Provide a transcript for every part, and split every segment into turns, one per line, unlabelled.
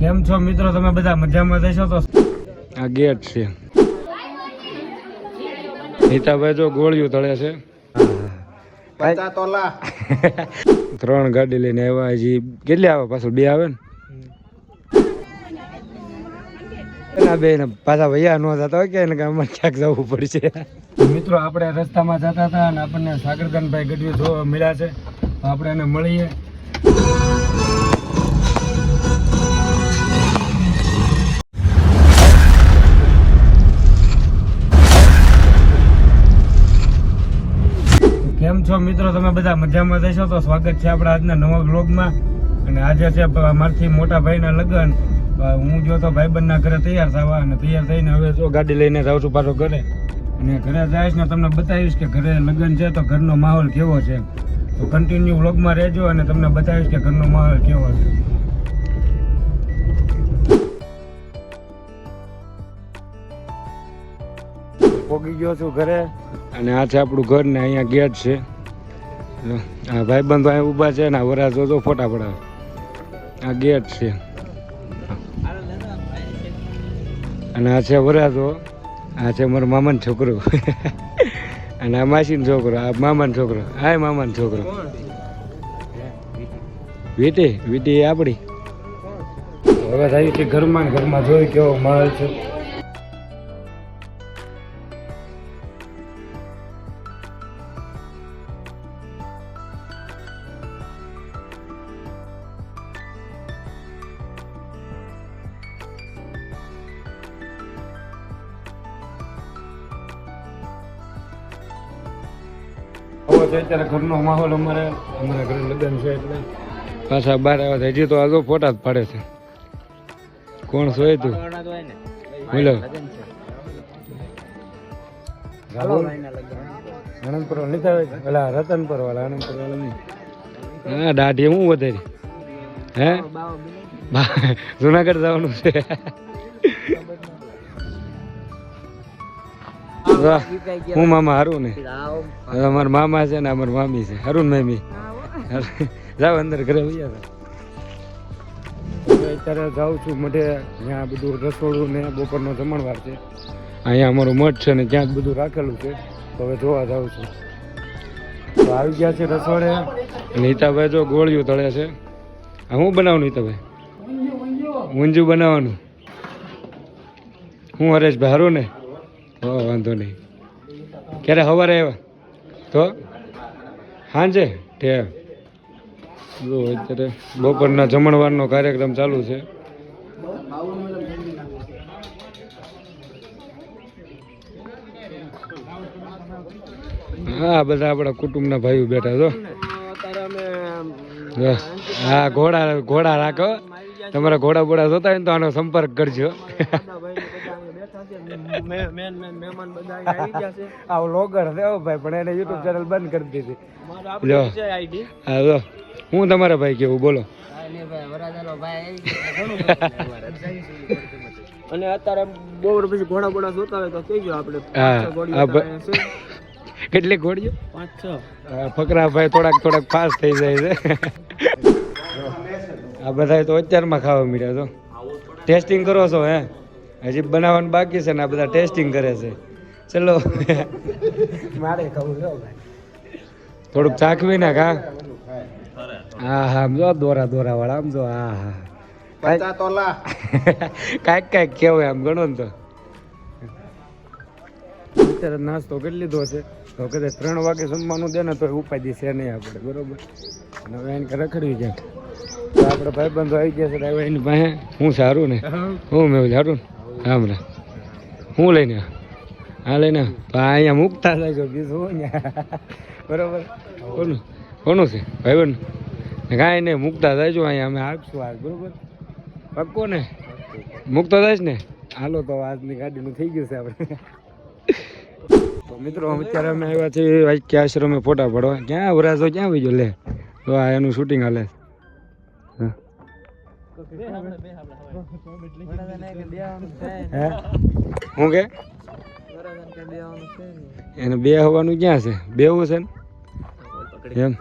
કેમ છો મિત્રો, તમે બધા મજામાં જશો? તો આ ગેટ છે. નીતાભાઈ જો ગોળિયું તળે છે. 50 તોલા 3 ગાડી લઈને આવ્યા. હજી કેટલી આવે? પાછું 2 આવે ને બે ને પાછા ભૈયા નો જતા હોય કે અમારે ક્યાંક જવું પડશે. મિત્રો આપણે રસ્તામાં જતા હતા અને આપણને સાગરદાનભાઈ ગઢવી જોવા મળ્યા છે. આપણે એને મળીએ. કેમ છો મિત્રો, તમે બધા મજામાં જશો? તો સ્વાગત છે આપણા આજના નવા વ્લોગમાં. અને આજે છે મારથી મોટા ભાઈના લગ્ન. હું જો તો ભાઈબંધના ઘરે તૈયાર થવા અને તૈયાર થઈને હવે જો ગાડી લઈને જાઉં છું પાછો ઘરે. અને ઘરે જઈશ ને તમને બતાવીશ કે ઘરે લગ્ન છે તો ઘરનો માહોલ કેવો છે. તો કન્ટિન્યુ વ્લોગમાં રહેજો અને તમને બતાવીશ કે ઘરનો માહોલ કેવો છે. પોગી ગયો છું ઘરે અને આ છે આપણું ઘર ને અહીંયા ગેટ છે. આ ભાઈબંધો અહીંયા ઊભા છે ને વરા જોજો ફોટા પડાવે. આ ગેટ છે અને આ છે વરાજો. આ છે મારો મામાનો છોકરો અને આ માસીનો છોકરો. આ મામાનો છોકરો. આ મામાનો છોકરો. વીટી વીટી આપણી. હવે થાય છે ઘરમાં ને ઘરમાં જોઈ કેવો માહોલ છે. અત્યારે ઘરનો માહોલ અમારા ઘરે લગ્ન છે એટલે પાછા બહાર આવ્યા. હજી તો આજો ફોટા જ પાડે છે. કોણ સોય તું? બોલો આનંદપુર લીધા હોય પેલા રતનપુર વાળા. આનંદપુર વાળા નહીં. હા દાઢી હું વધારી હે જુનાગઢ જવાનું છે. હું મામા હારું ને અમારા મામા છે ને અમારા મામી છે. હારું ને મામી જાવ અંદર ઘરે વૈયા. અત્યારે જાઉં છું મઢે. ત્યાં બધું રસોડું ને બપોરનો જમણવાર છે. અહીંયા અમારું મઠ છે ને ત્યાં જ બધું રાખેલું છે. તો હવે જોવા જાઉં છું. તો આવી ગયા છે રસોડે. નીતાભાઈ જો ગોળિયું તળે છે. આ શું બનાવવાનું નીતાભાઈ? ઊંધિયું બનાવવાનું. હું હરેશભાઈ હારું ને? હો વાંધો નહીં. ક્યારે સવારે આવ્યા તો સાંજે ઠેર. જો અત્યારે બપોરના જમણવારનો કાર્યક્રમ ચાલુ છે. હા બધા આપણા કુટુંબના ભાઈઓ બેઠા છો. હા ઘોડા રાખો. તમારા ઘોડા બોડા જોતા હોય ને તો આનો સંપર્ક કરજો. યુટ્યુબ ચેનલ બંધ કરી દીધી. હું તમારા ભાઈ કેવું બોલો.
અને અત્યારે બહુ પછી ઘોડા બોડા જોતા હોય તો કહેજો. આપણે
કેટલી ઘોડીઓ? 5-6 ફકરા ભાઈ થોડાક ફાસ્ટ થઈ જાય છે. આ બધા તો અત્યારમાં ખાવા મળ્યા છો. ટેસ્ટિંગ કરો છો હે? હજી બનાવવાનું બાકી છે ને આ બધા ટેસ્ટિંગ કરે છે. ચલો મારે ખાવું છે થોડુંક ચાખવી ને કા. હા હા આમ જો દોરા વાળા આમ જો. હા હા 50 તોલા કાંઈક કેવું આમ ગણો ને તો. અત્યારે નાસ્તો કરી લીધો છે. તો કદાચ 3 વાગે જમવાનું દે ને તો ઉપાધિ છે નહીં આપણે. બરોબર. અને હવે એને રખડવી જાય. તો આપણે ભાઈબંધો આવી ગયા છે. હવે એની પાસે હું સારું ને હું મેં સારું ને હમણાં હું લઈને હા લઈને તો અહીંયા મૂકતા જાય બીજું ને. બરોબર. કોનું છે ભાઈબંધ? કાંઈ નહીં મૂકતા જાય અહીંયા અમે આપશું આજ. બરોબર પક્કો ને? મૂકતા જાય ને. હાલો તો આજની ગાડીનું થઈ ગયું છે આપણે. તો મિત્રો અત્યારે અમે આવ્યા છીએ વાક્ય આશ્રમે ફોટા પડવા. ક્યાં વરાજો ક્યાં આવી ગયો લે. તો આ એનું શૂટિંગ હાલે. હું કે એને બે હવાનું ક્યાં છે? બેવું છે ને એમ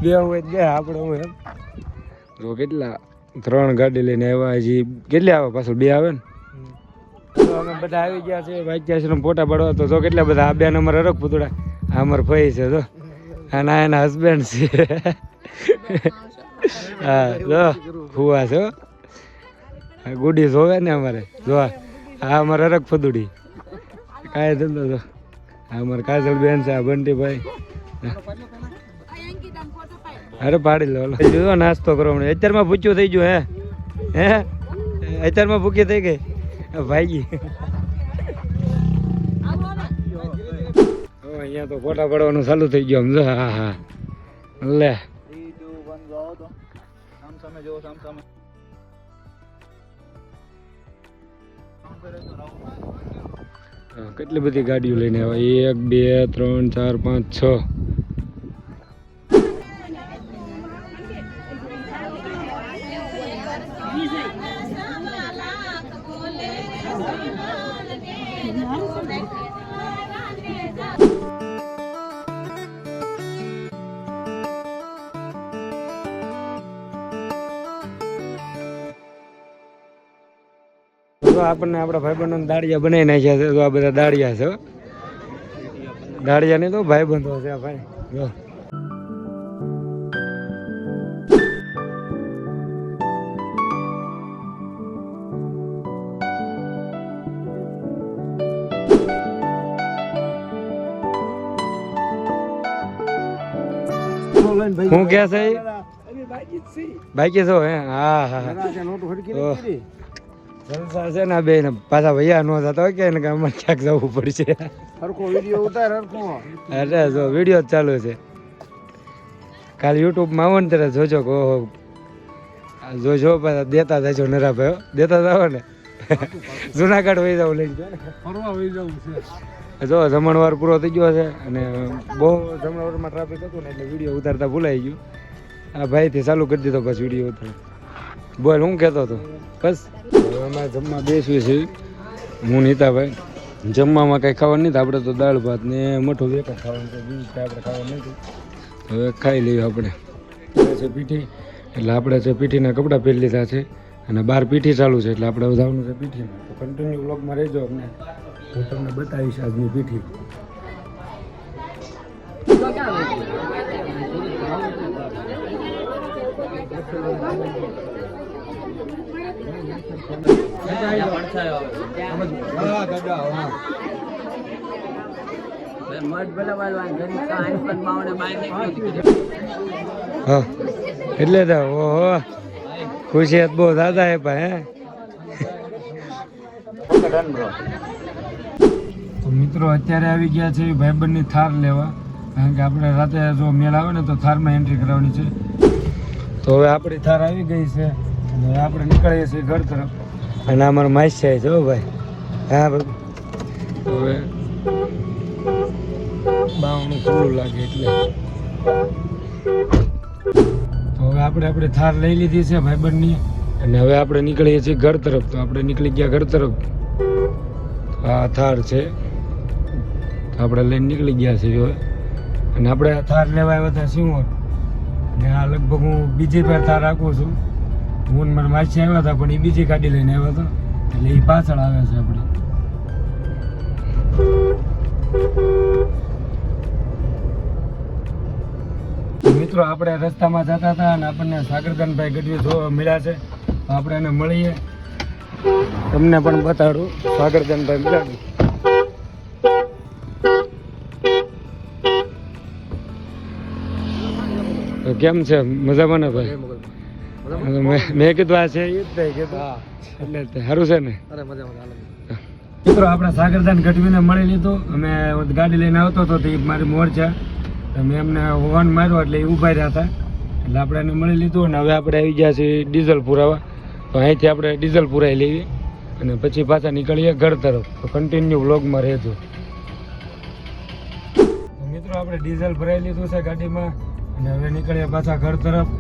બે હોય બે આપણે હું એમ. જો કેટલા 3 ગાડી લઈને આવ્યા. હજી કેટલી આવે પાછળ 2 આવે ને. તો અમે બધા આવી ગયા છે વાગ્યા ફોટા પાડવા. તો કેટલા બધા આ 2 નંબર હરખ પુતળા. આ અમાર ફઈ છે તો અને આ એના હસબન્ડ છે. હા જો ફુવા છે આ ગુડી જોવે ને અમારે જો આ અમારે હરખ ફદુડી કાંઈ ધંધો તો આ અમારે કાજલ બેન છે આ બંટીભાઈ. અરે પાડી લો જો નાસ્તો કરો હમણાં. અત્યારમાં ભૂખ્યું થઈ ગયું હે અત્યારમાં ભૂખી થઈ ગઈ ભાઈજી. અહીંયા તો ફોટા પડવાનું ચાલુ થઈ ગયું સમજો. હા હા લે કેટલી બધી ગાડીઓ લઈને આવ્યા. 1 2 3 4 5 6. આપણને આપણા ભાઈબંધો દાળિયા બનાવી નાખ્યા છે. તો આ બધા દાળિયા છે. દાળિયા નહીં તો ભાઈબંધો છે આ ભાઈ જો. હું ક્યાં છે બાકી છો હે? હા હા જલસા છે ને બે ને પાછા ભૈયા નો જતા હોય કે અમારે ક્યાંક જવું પડશે. અરે જો વિડીયો ચાલુ છે. કાલે યુટ્યુબમાં આવો ને ત્યારે જોજો કે ઓહો જોજો પાછા દેતા જજો નરા ભાઈ દેતા જાવ ને. જુનાગઢ વહી જાવ લઈને ફરવા વહી જવું છે. જો જમણવાર પૂરો થઈ ગયો છે અને બહુ જમણવારમાં ટ્રાફિક હતું ને એટલે વિડીયો ઉતારતા ભૂલાઈ ગયું. આ ભાઈથી ચાલુ કરી દીધો બસ વિડીયો ઉતાર. બોલ હું કહેતો હતો બસ અમારે જમવા બેસવી છે. હું નીતાભાઈ જમવામાં કંઈ ખાવાનું નથી. આપણે તો દાળ ભાત ને મોટું એક જ ખાવાનું છે. બીજું કાંઈ આપણે ખાવાનું નથી. હવે ખાઈ લઈએ આપણે. છે પીઠી એટલે આપણે છે પીઠીના કપડાં પહેરી લીધા છે અને બહાર પીઠી ચાલુ છે એટલે આપણે જવાનું છે પીઠીમાં. તો કન્ટિન્યુ વ્લોગમાં રહેજો. અમને હું તમને બતાવીશ આજની પીઠી. હા એટલે તો ઓહો ખુશિયાત બહુ દાદા હે ભાઈ. તો મિત્રો અત્યારે આવી ગયા છે ભાઈબંધની થાર લેવા. કારણ કે આપણે રાતે જો મેળ આવે ને તો થારમાં એન્ટ્રી કરાવવાની છે. તો હવે આપણી થાર આવી ગઈ છે અને આપણે નીકળીએ છીએ ઘર તરફ. અને અમારા માઈસ છે જો ભાઈ. હા ભાઈ હવે બાવણું ખુલ્લું લાગે એટલે તો હવે આપણે થાર લઈ લીધી છે ભાઈબંધની અને હવે આપણે નીકળીએ છીએ ઘર તરફ. તો આપણે નીકળી ગયા ઘર તરફ. આ થાર છે તો આપણે લઈને નીકળી ગયા છીએ હવે. અને આપણે થાર લેવા આવ્યા હતા શું ને આ લગભગ હું બીજી પર થાર રાખું છું. હું મારા માસી આવ્યા હતા પણ એ બીજી ગાડી લઈને આવ્યા હતા એટલે એ પાછળ આવે છે આપણી. મિત્રો આપણે રસ્તામાં જતા હતા અને આપણને સાગરદાનભાઈ ગઢવી જોવા મળ્યા છે. તો આપણે એને મળીએ. તમને પણ બતાડું સાગરદાનભાઈ મળ્યા. તો કેમ છે મજામાં ને ભાઈ? મેં કીધું આ છે એ જ થાય કીધું એટલે સારું છે ને? મિત્રો આપણે સાગરદાન ગઢવીને મળી લીધું. અમે ગાડી લઈને આવતો હતો તે મારી મોરચા મેં એમને હોર્ન માર્યો એટલે એ ઊભા રહ્યા હતા એટલે આપણે એને મળી લીધું. અને હવે આપણે આવી ગયા છીએ ડીઝલ પુરાવા. તો અહીંથી આપણે ડીઝલ પુરાવી લઈએ અને પછી પાછા નીકળીએ ઘર તરફ. તો કન્ટિન્યુ વ્લોગમાં રહેજો. મિત્રો આપણે ડીઝલ ભરાઈ લીધું છે ગાડીમાં અને હવે નીકળીએ પાછા ઘર તરફ.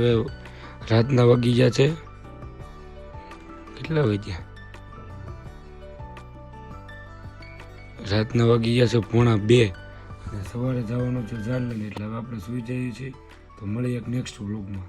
હવે રાતના વાગી ગયા છે કેટલા વાગ્યા? રાતના વાગી ગયા છે 1:30 અને સવારે જવાનું છે ઝાડલન. એટલે હવે આપણે સુઈ જઈએ છીએ. તો મળીએ એક નેક્સ્ટ વ્લોગમાં.